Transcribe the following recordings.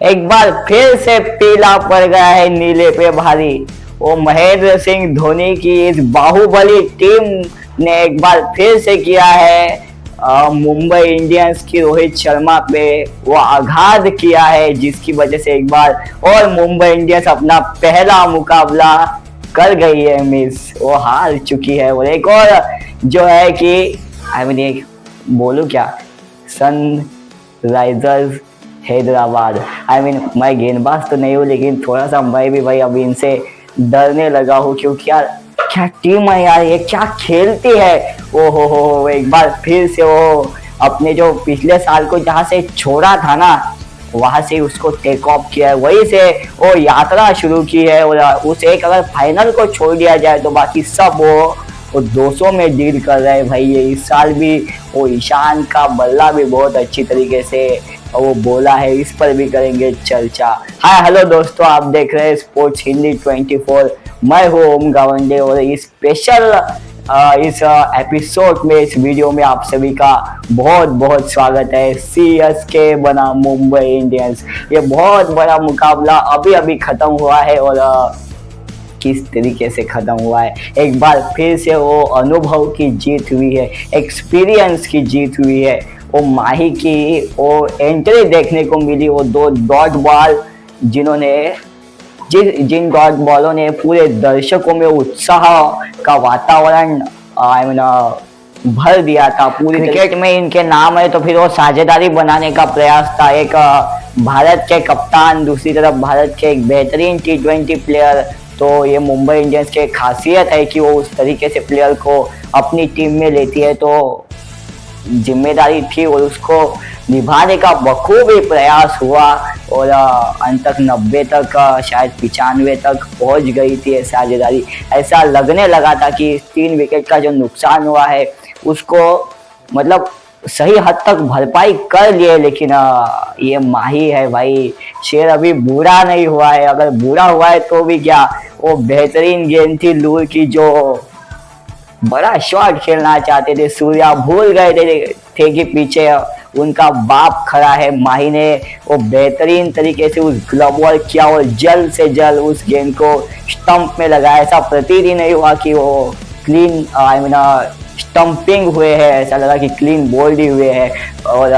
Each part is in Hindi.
एक बार फिर से पीला पड़ गया है नीले पे भारी। वो महेंद्र सिंह धोनी की इस बाहुबली टीम ने एक बार फिर से किया है मुंबई इंडियंस की रोहित शर्मा पे वो आघात किया है, जिसकी वजह से एक बार और मुंबई इंडियंस अपना पहला मुकाबला कर गई है मिस, वो हार चुकी है। और एक और जो है कि एक बोलूं क्या, सनराइजर्स हैदराबाद। मैं गेंदबाज तो नहीं हूँ, लेकिन थोड़ा सा मैं भी भाई अभी इनसे डरने लगा हूँ, क्योंकि यार क्या टीम है यार, ये क्या खेलती है। ओ हो, एक बार फिर से वो अपने जो पिछले साल को जहाँ से छोड़ा था ना, वहां से उसको टेक ऑफ किया है, वहीं से वो यात्रा शुरू की है। और उस एक अगर फाइनल को छोड़ दिया जाए तो बाकी सब वो 200 में डील कर रहे हैं भाई। ये इस साल भी वो ईशान का बल्ला भी बहुत अच्छी तरीके से वो बोला है, इस पर भी करेंगे चर्चा। हाय हेलो दोस्तों, आप देख रहे हैं स्पोर्ट्स हिंदी 24। मैं हूँ ओम गावंडे और इस स्पेशल इस एपिसोड में, इस वीडियो में आप सभी का बहुत बहुत स्वागत है। सीएसके बना मुंबई इंडियंस, ये बहुत बड़ा मुकाबला अभी अभी खत्म हुआ है। और किस तरीके से खत्म हुआ है, एक बार फिर से वो अनुभव की जीत हुई है, एक्सपीरियंस की जीत हुई है। वो माही की वो एंट्री देखने को मिली, वो 2 डॉट बॉल जिन डॉट बॉलों ने पूरे दर्शकों में उत्साह का वातावरण भर दिया था। पूरी क्रिकेट में इनके नाम है तो फिर वो साझेदारी बनाने का प्रयास था। एक भारत के कप्तान, दूसरी तरफ भारत के एक बेहतरीन T20 प्लेयर। तो ये मुंबई इंडियंस की खासियत है कि वो उस तरीके से प्लेयर को अपनी टीम में लेती है, तो जिम्मेदारी थी और उसको निभाने का बखूबी प्रयास हुआ। और अंत तक 90 तक, शायद 95 तक पहुंच गई थी साझेदारी। ऐसा लगने लगा था कि 3 विकेट का जो नुकसान हुआ है उसको मतलब सही हद तक भरपाई कर लिए। लेकिन ये माही है भाई, शेर अभी बूढ़ा नहीं हुआ है। अगर बूढ़ा हुआ है तो भी क्या, वो बेहतरीन गेंद थी लूर की, जो बड़ा शॉट खेलना चाहते थे सूर्या, भूल गए थे कि पीछे उनका बाप खड़ा है। माही ने वो बेहतरीन तरीके से उस ग्लब बॉल किया और जल्द से जल्द उस गेंद को स्टंप में लगाया। ऐसा प्रतीत ही नहीं हुआ कि वो क्लीन स्टंपिंग हुए हैं, ऐसा लगा कि क्लीन बोल्ड ही हुए हैं। और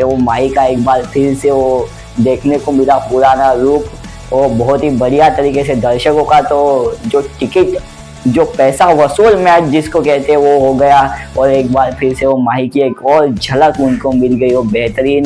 वो माही का एक बार फिर से वो देखने को मिला पुराना रूप, वो बहुत ही बढ़िया तरीके से दर्शकों का तो जो टिकट, जो पैसा वसूल मैच जिसको कहते हैं, वो हो गया। और एक बार फिर से वो माही की एक और झलक उनको मिल गई, वो बेहतरीन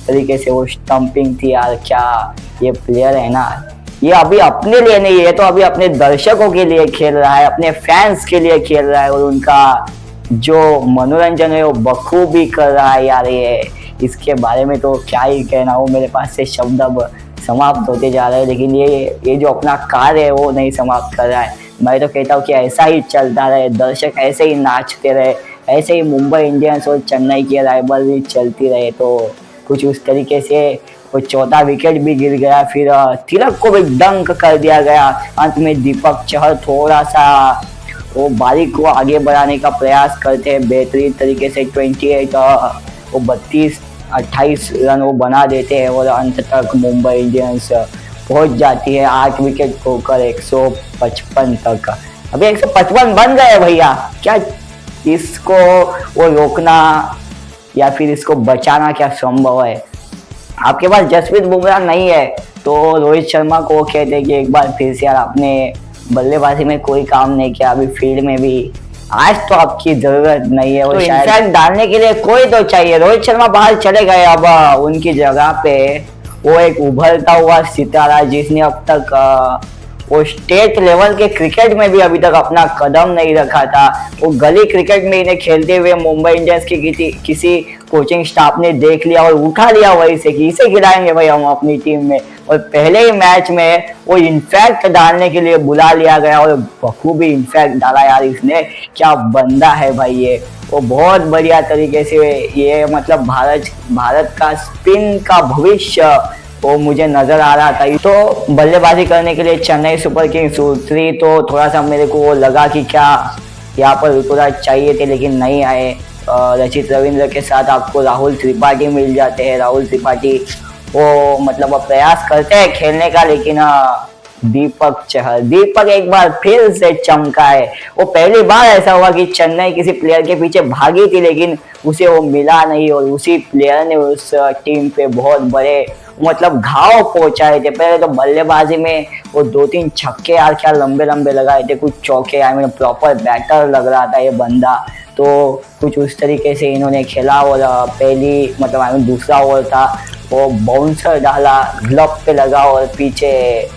तरीके से वो स्टंपिंग थी। यार क्या ये प्लेयर है ना, ये अभी अपने लिए नहीं है, तो अभी अपने दर्शकों के लिए खेल रहा है, अपने फैंस के लिए खेल रहा है, और उनका जो मनोरंजन है वो बखूबी कर रहा है। यार ये इसके बारे में तो क्या ही कहना हो, मेरे पास से शब्द अब समाप्त होते जा रहे हैं। लेकिन ये जो अपना कार्य है वो नहीं समाप्त कर रहा है। मैं तो कहता हूँ कि ऐसा ही चलता रहे, दर्शक ऐसे ही नाचते रहे, ऐसे ही मुंबई इंडियंस और चेन्नई की राइवलरी चलती रहे, तो कुछ उस तरीके से वो 4था विकेट भी गिर गया। फिर तिलक को भी डंक कर दिया गया। अंत में दीपक चहर थोड़ा सा वो बारिक को आगे बढ़ाने का प्रयास करते हैं बेहतरीन तरीके से। 28 वो 32-28 रन वो बना देते हैं और अंत तक मुंबई इंडियंस पहुंच जाती है 8 विकेट खोकर 155 तक। अभी 155 बन गए भैया, क्या इसको वो रोकना या फिर इसको बचाना क्या संभव है? आपके पास जसप्रीत बुमराह नहीं है तो रोहित शर्मा को कहते हैं कि एक बार फिर से यार आपने बल्लेबाजी में कोई काम नहीं किया, अभी फील्ड में भी आज तो आपकी जरूरत नहीं है। और इनफैक्ट डालने के लिए कोई तो चाहिए। रोहित शर्मा बाहर चले गए, अब उनकी जगह पे वो एक उभरता हुआ सितारा जिसने अब तक वो स्टेट लेवल के क्रिकेट में भी अभी तक अपना कदम नहीं रखा था। वो गली क्रिकेट में इन्हें खेलते हुए मुंबई इंडियंस की किसी कोचिंग स्टाफ ने देख लिया और उठा लिया वहीं से कि इसे खिलाएंगे भाई हम अपनी टीम में। और पहले ही मैच में वो इनफैक्ट डालने के लिए बुला लिया गया और बखूबी इनफैक्ट डाला। यार इसने क्या बंदा है भाई ये, वो बहुत बढ़िया तरीके से ये मतलब भारत का स्पिन का भविष्य वो मुझे नजर आ रहा था। तो बल्लेबाजी करने के लिए चेन्नई सुपर किंग्स उतरी तो थोड़ा सा मेरे को वो लगा कि क्या यहाँ पर ऋतुराज चाहिए थे लेकिन नहीं आए। रचित रविंद्र के साथ आपको राहुल त्रिपाठी मिल जाते हैं। राहुल त्रिपाठी वो मतलब वो प्रयास करते हैं खेलने का, लेकिन दीपक एक बार फिर से चमका है। वो पहली बार ऐसा हुआ कि चेन्नई किसी प्लेयर के पीछे भागी थी, लेकिन उसे वो मिला नहीं और उसी प्लेयर ने उस टीम पे बहुत बड़े मतलब घाव पहुंचाए थे। पहले तो बल्लेबाजी में वो 2-3 छक्के यार क्या लंबे लंबे लगाए थे, कुछ चौके, आई मीन प्रॉपर बैटर लग रहा था ये बंदा। तो कुछ उस तरीके से इन्होंने खेला और पहली मतलब आई मीन दूसरा ओवर था, वो बाउंसर डाला, ग्लव पे लगा और पीछे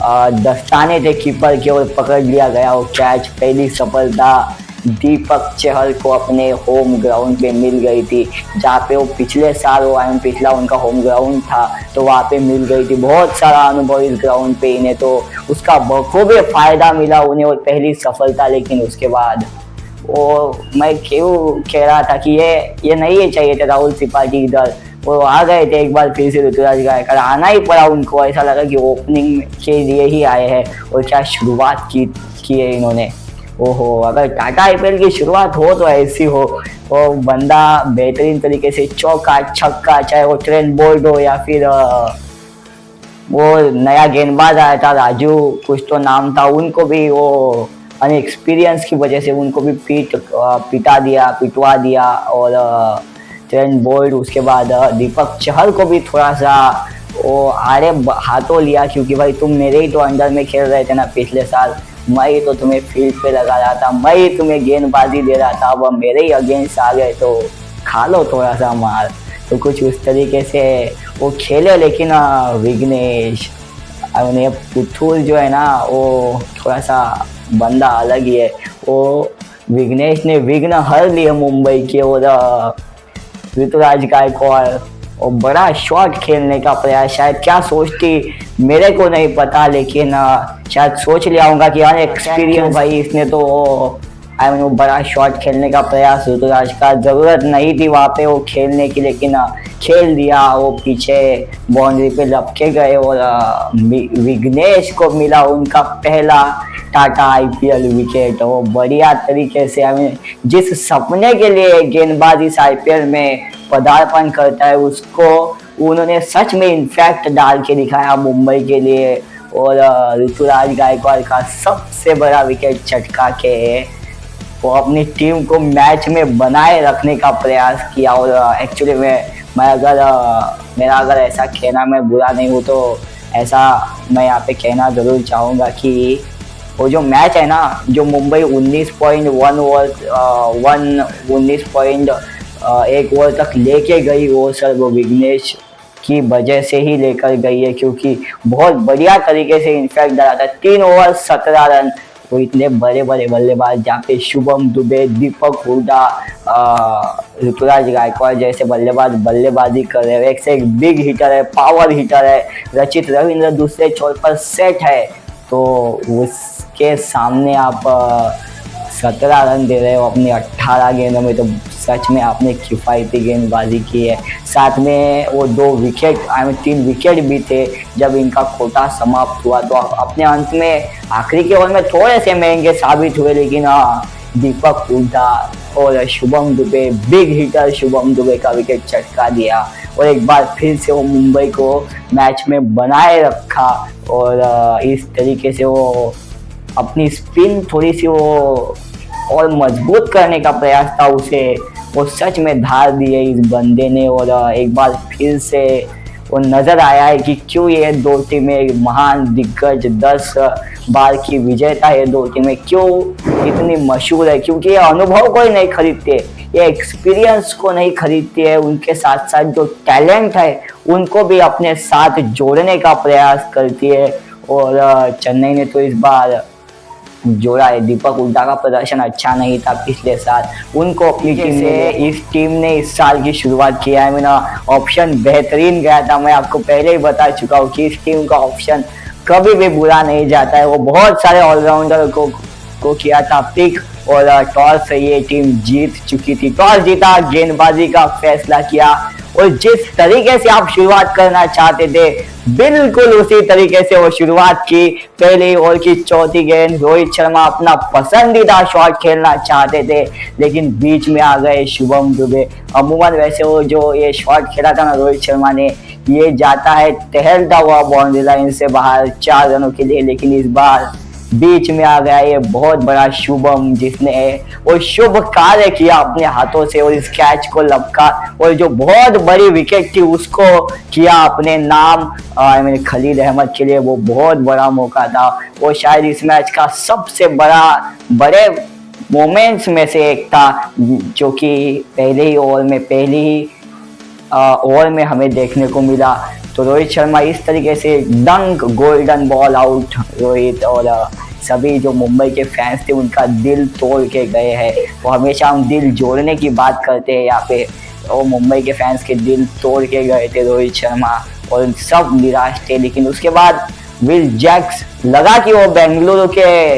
दस्ताने थे कीपर के और पकड़ लिया गया वो कैच। पहली सफलता दीपक चहल को अपने होम ग्राउंड पे मिल गई थी, जहाँ पे वो पिछले साल वो आई पिछला उनका होम ग्राउंड था, तो वहाँ पे मिल गई थी। बहुत सारा अनुभव इस ग्राउंड पे इन्हें, तो उसका बखूबी फायदा मिला उन्हें और पहली सफलता। लेकिन उसके बाद वो मैं क्यों कह रहा था कि ये नहीं चाहिए था राहुल त्रिपाठी इधर, वो आ गए थे एक बार फिर से ऋतुराज गायकवाड़, आना ही पड़ा उनको। ऐसा लगा कि ओपनिंग के लिए ही आए हैं और क्या शुरुआत की है इन्होंने। ओहो, अगर टाटा आईपीएल की शुरुआत हो तो ऐसी हो, वो बंदा बेहतरीन तरीके से चौका छक्का, चाहे वो ट्रेंट बोल्ट हो या फिर वो नया गेंदबाज आया था राजू कुछ तो नाम था, उनको भी वो अनएक्सपीरियंस की वजह से उनको भी पिटवा दिया। और ट्रेंट बोल्ट, उसके बाद दीपक चहल को भी थोड़ा सा वो आड़े हाथों लिया, क्योंकि भाई तुम मेरे ही तो अंडर में खेल रहे थे ना पिछले साल, मैं ही तो तुम्हें फील्ड पे लगा रहा था, मैं ही तुम्हें गेंदबाजी दे रहा था, अब मेरे ही अगेंस्ट आ गए तो खा लो थोड़ा सा मार। तो कुछ उस तरीके से वो खेले। लेकिन विघ्नेश पुथुल जो है ना, वो थोड़ा सा बंदा अलग ही है। वो विघ्नेश ने विघ्न हर लिए मुंबई के, और ऋतुराज गायकवाड़ और बड़ा शॉट खेलने का प्रयास, शायद क्या सोचती मेरे को नहीं पता, लेकिन शायद सोच लिया होगा कि अनएक्सपीरियंस भाई इसने तो आई मीन वो बड़ा शॉट खेलने का प्रयास ऋतुराज का, जरूरत नहीं थी वहाँ पे वो खेलने की, लेकिन खेल दिया। वो पीछे बाउंड्री पे लपके गए और विघ्नेश को मिला उनका पहला टाटा आईपीएल विकेट। वो बढ़िया तरीके से आई मीन जिस सपने के लिए गेंदबाज इस आईपीएल में पदार्पण करता है उसको उन्होंने सच में इनफैक्ट डाल के दिखाया मुंबई के लिए। और ऋतुराज गायकवाड़ का सबसे बड़ा विकेट चटका के वो अपनी टीम को मैच में बनाए रखने का प्रयास किया। और एक्चुअली मैं अगर ऐसा कहना मैं बुरा नहीं हूँ तो ऐसा मैं यहाँ पे कहना ज़रूर चाहूँगा कि वो जो मैच है ना, जो मुंबई 19.1 ओवर तक लेके गई, वो सर वो विघ्नेश की वजह से ही लेकर गई है, क्योंकि बहुत बढ़िया तरीके से इनफैक्ट डाला था। 3 ओवर 17 रन, वो इतने बड़े बड़े बल्लेबाज जहाँ पे शुभम दुबे, दीपक हुडा, ऋतुराज गायकवाड़ जैसे बल्लेबाजी कर रहे हैं। एक से एक बिग हिटर है, पावर हिटर है, रचित रविंद्र दूसरे छोर पर सेट है, तो उसके सामने आप 17 रन दे रहे हो अपने 18 गेंदों में, तो सच में आपने किफ़ायती गेंदबाजी की है। साथ में वो 3 विकेट भी थे जब इनका कोटा समाप्त हुआ, तो अपने अंत में आखिरी के ओवर में थोड़े से महंगे साबित हुए, लेकिन दीपक हुडा और शुभम दुबे, बिग हिटर शुभम दुबे का विकेट चटका दिया और एक बार फिर से वो मुंबई को मैच में बनाए रखा। और इस तरीके से वो अपनी स्पिन थोड़ी सी वो और मजबूत करने का प्रयास था उसे, वो सच में धार दी है इस बंदे ने। और एक बार फिर से वो नज़र आया है कि क्यों ये दो टीमें महान दिग्गज 10 बार की विजेता ये दो टीमें क्यों इतनी मशहूर है, क्योंकि ये अनुभव को ही नहीं खरीदते, ये एक्सपीरियंस को नहीं खरीदते हैं, उनके साथ साथ जो टैलेंट है उनको भी अपने साथ जोड़ने का प्रयास करती है। और चेन्नई ने तो इस बार जोड़ा है। दीपक हुडा का प्रदर्शन अच्छा नहीं था पिछले साल, उनको अपनी टीम से इस टीम ने इस साल की शुरुआत किया है। मेरा ऑप्शन बेहतरीन गया था, मैं आपको पहले ही बता चुका हूँ कि इस टीम का ऑप्शन कभी भी बुरा नहीं जाता है। वो बहुत सारे ऑलराउंडर को किया था पिक और टॉस से ये टीम जीत चुकी थी। टॉस जीता, गेंदबाजी का फैसला किया और जिस तरीके से आप शुरुआत करना चाहते थे बिल्कुल उसी तरीके से वो शुरुआत की। पहली ओवर की चौथी गेंद रोहित शर्मा अपना पसंदीदा शॉट खेलना चाहते थे लेकिन बीच में आ गए शुभम दुबे। अमूमन वैसे वो जो ये शॉट खेला था ना रोहित शर्मा ने, ये जाता है टहलता हुआ बाउंड्री लाइन से बाहर 4 रनों के लिए, लेकिन इस बार बीच में आ गया ये बहुत बड़ा शुभम जिसने वो शुभ कार्य किया अपने हाथों से और इस कैच को लपका और जो बहुत बड़ी विकेट थी उसको किया अपने नाम। खलील अहमद के लिए वो बहुत बड़ा मौका था, वो शायद इस मैच का सबसे बड़े मोमेंट्स में से एक था जो कि पहले ही ओवर में हमें देखने को मिला। तो रोहित शर्मा इस तरीके से डंक गोल्डन बॉल आउट रोहित, और सभी जो मुंबई के फैंस थे उनका दिल तोड़ के गए हैं। वो हमेशा हम दिल जोड़ने की बात करते हैं यहाँ पे, वो मुंबई के फैंस के दिल तोड़ के गए थे रोहित शर्मा और सब निराश थे। लेकिन उसके बाद विल जैक्स लगा कि वो बेंगलुरु के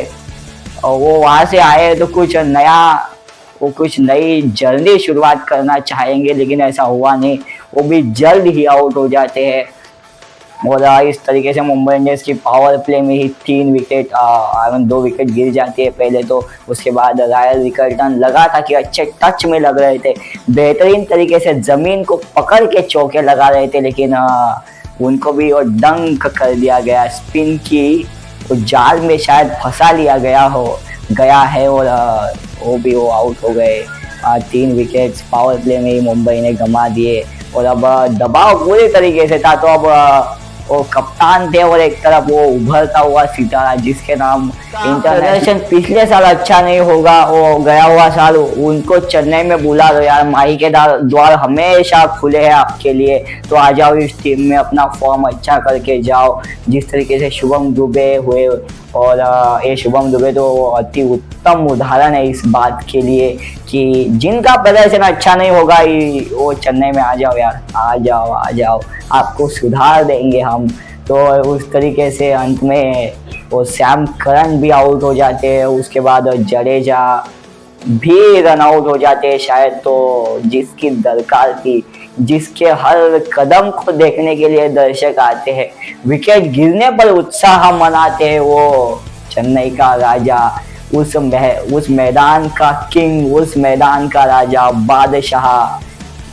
वो वहाँ से आए तो कुछ नई जर्नी शुरुआत करना चाहेंगे, लेकिन ऐसा हुआ नहीं, वो भी जल्द ही आउट हो जाते हैं। और इस तरीके से मुंबई इंडियंस की पावर प्ले में ही 2 विकेट गिर जाती है पहले तो, उसके बाद रायल रिकर्टन लगा था कि अच्छे टच में लग रहे थे, बेहतरीन तरीके से जमीन को पकड़ के चौके लगा रहे थे, लेकिन उनको भी वो डंक कर दिया गया स्पिन की, तो जाल में शायद फंसा लिया गया है और वो आउट हो गए। 3 विकेट्स पावर प्ले में ही मुंबई ने गंवा दिए और अब दबाव पूरी तरीके से था। तो अब वो कप्तान थे और एक तरफ वो उभरता हुआ सितारा जिसके नाम इंटरनेशनल पिछले साल अच्छा नहीं होगा, वो गया हुआ साल उनको चेन्नई में बुला दो यार, माही के द्वार हमेशा खुले हैं आपके लिए, तो आ जाओ इस टीम में, अपना फॉर्म अच्छा करके जाओ। जिस तरीके से शुभम दुबे हुए और ये शुभम दुबे तो अति उत्तम उदाहरण है इस बात के लिए कि जिनका प्रदर्शन अच्छा नहीं होगा वो चेन्नई में आ जाओ यार, आ जाओ आपको सुधार देंगे हम। तो उस तरीके से अंत में वो सैम करन भी आउट हो जाते हैं, उसके बाद जडेजा भी रन आउट हो जाते हैं शायद, तो जिसकी दरकार थी, जिसके हर कदम को देखने के लिए दर्शक आते हैं, विकेट गिरने पर उत्साह मनाते हैं, वो चेन्नई का राजा, उस मैदान का किंग, उस मैदान का राजा, बादशाह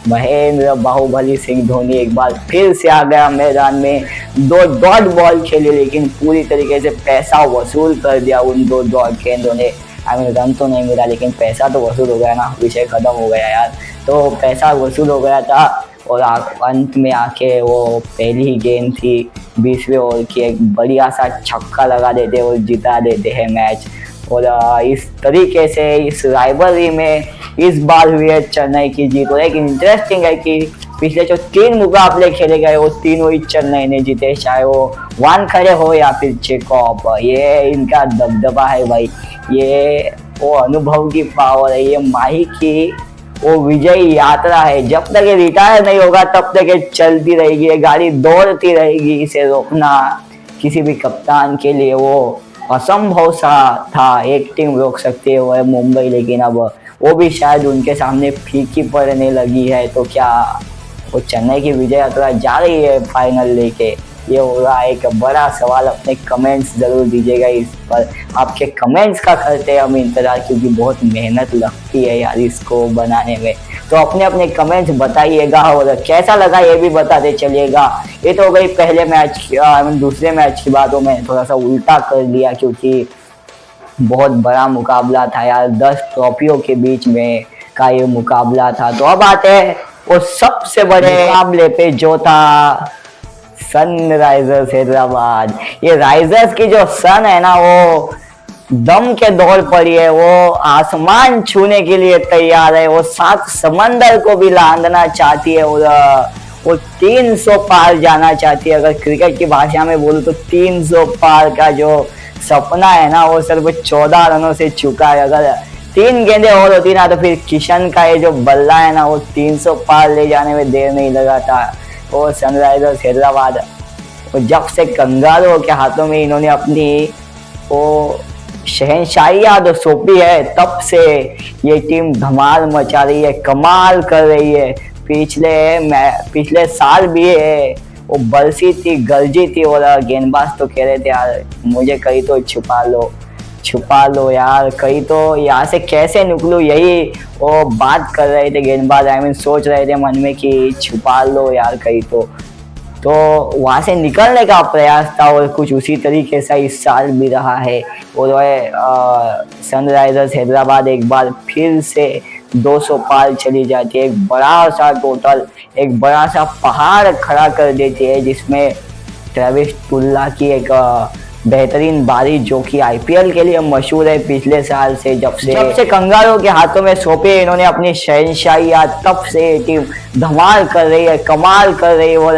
महेंद्र बाहुबली सिंह धोनी एक बार फिर से आ गया मैदान में। 2 डॉट बॉल खेले लेकिन पूरी तरीके से पैसा वसूल कर दिया उन 2 डॉट गेंदों ने। रन तो नहीं मिला लेकिन पैसा तो वसूल हो गया ना, विषय खत्म हो गया यार, तो पैसा वसूल हो गया था। और अंत में आके वो पहली ही गेंद थी 20वें ओवर की, एक बढ़िया सा छक्का लगा देते और जिता देते हैं मैच। और इस तरीके से इस राइवलरी में इस बार हुई है चेन्नई की जीत। और एक इंटरेस्टिंग है कि पिछले जो 3 मुकाबले खेले गए वो तीनों ही चेन्नई ने जीते, चाहे वो वानखेड़े हो या फिर चेकॉप, ये इनका दबदबा है भाई, ये वो अनुभव की पावर है, ये माही की वो विजयी यात्रा है। जब तक ये रिटायर नहीं होगा तब तक ये चलती रहेगी, ये गाड़ी दौड़ती रहेगी, इसे रोकना किसी भी कप्तान के लिए वो असंभव सा था। एक टीम रोक सकती है वो है मुंबई, लेकिन अब वो भी शायद उनके सामने फीकी पड़ने लगी है। तो क्या वो चेन्नई की विजय यात्रा जा रही है फाइनल लेके, ये होगा एक बड़ा सवाल। अपने कमेंट्स जरूर दीजिएगा इस पर, आपके कमेंट्स का करते हैं हम इंतजार, क्योंकि बहुत मेहनत लगती है यार इसको बनाने में। तो अपने कमेंट्स बताइएगा और कैसा लगा ये भी बताते चलिएगा। ये तो हो गई पहले मैच की, दूसरे मैच की बात हो, मैंने थोड़ा सा उल्टा कर लिया क्योंकि बहुत बड़ा मुकाबला था यार, 10 ट्रॉफियों के बीच में का ये मुकाबला था। तो अब आते हैं वो सबसे बड़े मुकाबले पे जो था सनराइजर्स हैदराबाद। ये राइजर्स की जो सन है ना वो दम के दौड़ पड़ी है, वो आसमान छूने के लिए तैयार है, वो 7 समंदर को भी लांघना चाहती है और वो 300 पार जाना चाहती है। अगर क्रिकेट की भाषा में बोलूं तो 300 पार का जो सपना है ना वो सिर्फ 14 रनों से चुका है। अगर 3 गेंदें और होती ना तो फिर किशन का ये जो बल्ला है ना वो 300 पार ले जाने में देर नहीं लगा था। वो सनराइजर्स हैदराबाद जब से कंगारुओं के हाथों में इन्होंने अपनी वो शहनशाहियात सौंपी है तब से ये टीम धमाल मचा रही है, कमाल कर रही है। पिछले साल भी है वो बरसी थी, गरजी थी और गेंदबाज तो कह रहे थे यार मुझे कहीं तो छुपा लो यार, कहीं तो यहाँ से कैसे निकलूं, यही वो बात कर रहे थे गेंदबाज। सोच रहे थे मन में कि छुपा लो यार कहीं तो वहां से निकलने का प्रयास था और कुछ उसी तरीके से इस साल भी रहा है। और सनराइजर्स हैदराबाद एक बार फिर से 200 पार चली जाती है, एक बड़ा सा टोटल, एक बड़ा सा पहाड़ खड़ा कर देती है, जिसमें ट्रेविस टुल्ला की एक बेहतरीन बारी जो कि आईपीएल के लिए मशहूर है पिछले साल से, जब से कंगारों के हाथों में सौंपे इन्होंने अपनी शहनशाही, तब से टीम धमाल कर रही है, कमाल कर रही है और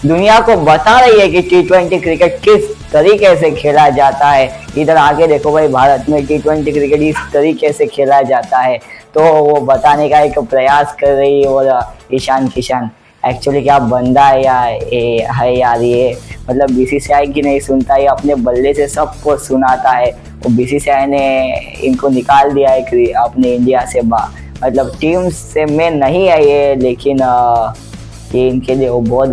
दुनिया को बता रही है कि T20 क्रिकेट किस तरीके से खेला जाता है। इधर आके देखो भाई, भारत में T20 क्रिकेट इस तरीके से खेला जाता है, तो वो बताने का एक प्रयास कर रही है। और ईशान किशन एक्चुअली क्या बंदा है यार ये, मतलब बीसीसीआई की नहीं सुनता, ये अपने बल्ले से सबको सुनाता है। और बीसीसीआई ने इनको निकाल दिया है अपने इंडिया से, मतलब टीम से में नहीं है ये, लेकिन ये इनके लिए वो बहुत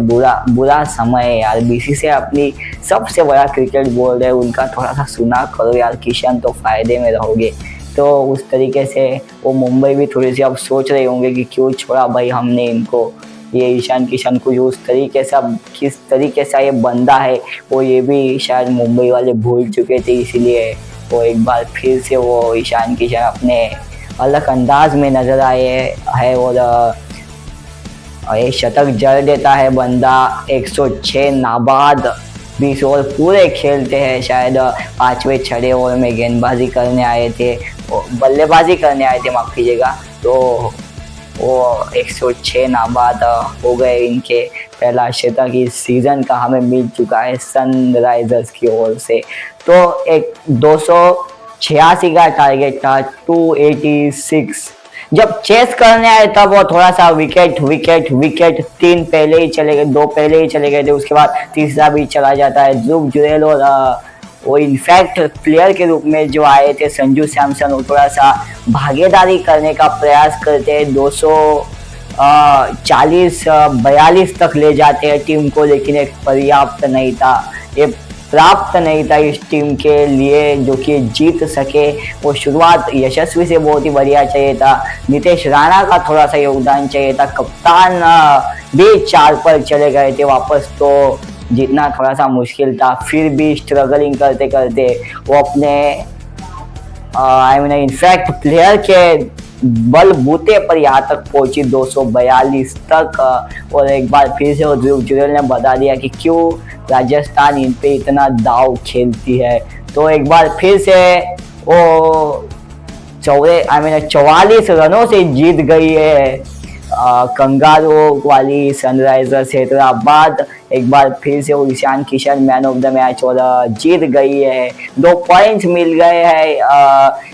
बुरा समय है यार। बीसीसीआई अपनी सबसे बड़ा क्रिकेट बोर्ड है, उनका थोड़ा सा सुना करो यार, किशन तो फायदे में रहोगे। तो उस तरीके से वो मुंबई भी थोड़ी सी अब सोच रहे होंगे कि क्यों छोड़ा भाई हमने इनको, ये ईशान किशन को जो उस तरीके से, अब किस तरीके से ये बंदा है वो ये भी शायद मुंबई वाले भूल चुके थे, इसीलिए वो एक बार फिर से वो ईशान किशन अपने अलग अंदाज में नजर आए है और एक शतक जड़ देता है बंदा। 106 नाबाद 20 ओवर पूरे खेलते हैं, शायद 5वें 6वें ओवर में गेंदबाजी करने आए थे, बल्लेबाजी करने आए थे माफ कीजिएगा, तो वो 106 नाबाद हो गए। इनके पहला शतक इस सीजन का हमें मिल चुका है सनराइजर्स की ओर से। तो एक 286 का टारगेट था, 286 जब चेस करने आए तब वो थोड़ा सा विकेट 3 पहले ही चले गए, 2 पहले ही चले गए थे, उसके बाद तीसरा भी चला जाता है। ध्रुव जुरैल और वो इनफैक्ट प्लेयर के रूप में जो आए थे संजू सैमसन, वो थोड़ा सा भागीदारी करने का प्रयास करते हैं, 240-42 तक ले जाते हैं टीम को, लेकिन एक पर्याप्त नहीं था, ये प्राप्त नहीं था इस टीम के लिए जो कि जीत सके। वो शुरुआत यशस्वी से बहुत ही बढ़िया चाहिए था, नितेश राणा का थोड़ा सा योगदान चाहिए था, कप्तान भी 4 पर चले गए थे वापस, तो जीतना थोड़ा सा मुश्किल था। फिर भी स्ट्रगलिंग करते करते वो अपने इनफैक्ट प्लेयर के बलबूते पर यहाँ तक पहुंची 242 तक। और एक बार फिर से ध्रुव जुरैल ने बता दिया कि क्यों राजस्थान इन पे इतना दाव खेलती है। तो एक बार फिर से वो 44 रनों से जीत गई है कंगारू वाली सनराइजर्स हैदराबाद। एक बार फिर से वो Ishan Kishan man of the match और जीत गई है। 2 पॉइंट्स मिल गए हैं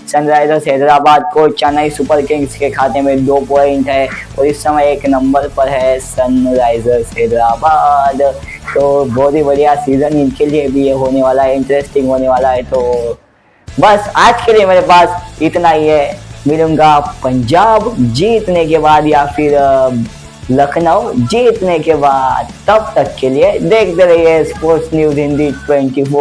सनराइजर्स हैदराबाद को। चेन्नई सुपर किंग्स के खाते में 2 पॉइंट है और इस समय 1 नंबर पर है सनराइजर्स हैदराबाद। तो बहुत ही बढ़िया सीजन इनके लिए भी ये होने वाला है, इंटरेस्टिंग होने वाला है। तो बस आज के लिए मेरे पास इतना ही है। मिलूंगा पंजाब जीतने के बाद या फिर लखनऊ जीतने के बाद। तब तक के लिए देखते रहिए स्पोर्ट्स न्यूज़ हिंदी 24।